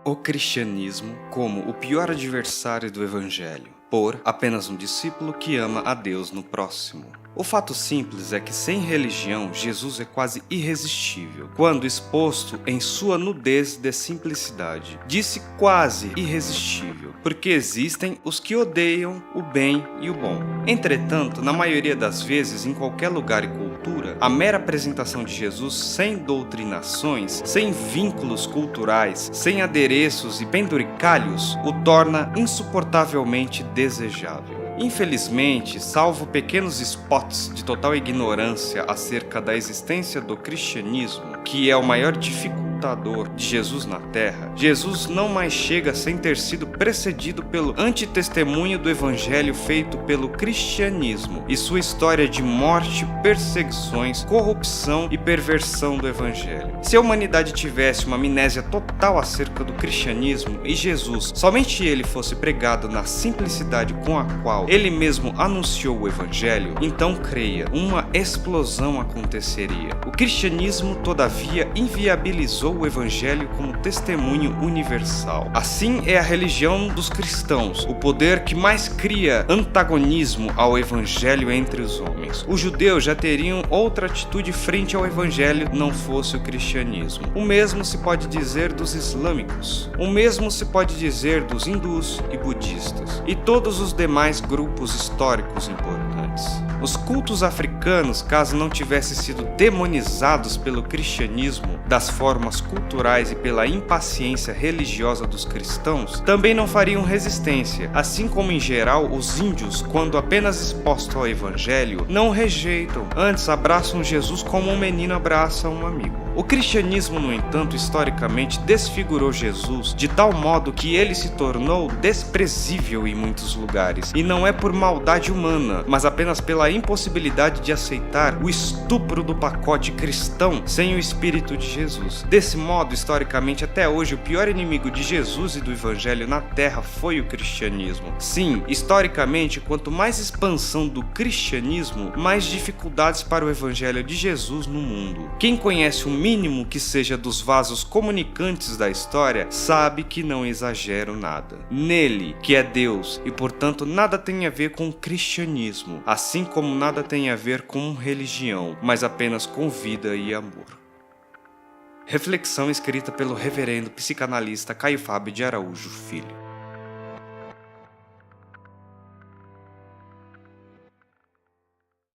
O cristianismo como o pior adversário do evangelho, por apenas um discípulo que ama a Deus no próximo. O fato simples é que sem religião, Jesus é quase irresistível, quando exposto em sua nudez de simplicidade. Disse quase irresistível, porque existem os que odeiam o bem e o bom. Entretanto, na maioria das vezes, em qualquer lugar e cultura, a mera apresentação de Jesus sem doutrinações, sem vínculos culturais, sem adereços e penduricalhos, o torna insuportavelmente desejável. Infelizmente, salvo pequenos spots de total ignorância acerca da existência do cristianismo, que é o maior dificultador de Jesus na Terra, Jesus não mais chega sem ter sido precedido pelo antitestemunho do evangelho feito pelo cristianismo e sua história de morte, perseguições, corrupção e perversão do evangelho. Se a humanidade tivesse uma amnésia total acerca do cristianismo e Jesus, somente ele fosse pregado na simplicidade com a qual ele mesmo anunciou o evangelho, então creia, uma explosão aconteceria. O cristianismo, todavia, inviabilizou o evangelho como testemunho universal. Assim é a religião dos cristãos, o poder que mais cria antagonismo ao evangelho entre os homens. Os judeus já teriam outra atitude frente ao evangelho não fosse o cristianismo. O mesmo se pode dizer dos islâmicos. O mesmo se pode dizer dos hindus e budistas. E todos os demais grupos históricos importantes. Os cultos africanos, caso não tivessem sido demonizados pelo cristianismo, das formas culturais e pela impaciência religiosa dos cristãos, também não fariam resistência, assim como em geral os índios, quando apenas expostos ao evangelho, não rejeitam, antes abraçam Jesus como um menino abraça um amigo. O cristianismo, no entanto, historicamente desfigurou Jesus de tal modo que ele se tornou desprezível em muitos lugares, e não é por maldade humana, mas apenas pela impossibilidade de aceitar o estupro do pacote cristão sem o Espírito de Jesus. Desse modo, historicamente, até hoje, o pior inimigo de Jesus e do Evangelho na Terra foi o cristianismo. Sim, historicamente, quanto mais expansão do cristianismo, mais dificuldades para o Evangelho de Jesus no mundo. Quem conhece o mínimo que seja dos vasos comunicantes da história, sabe que não exagero nada. Nele, que é Deus, e portanto nada tem a ver com cristianismo, assim como nada tem a ver com religião, mas apenas com vida e amor. Reflexão escrita pelo reverendo psicanalista Caio Fábio de Araújo Filho.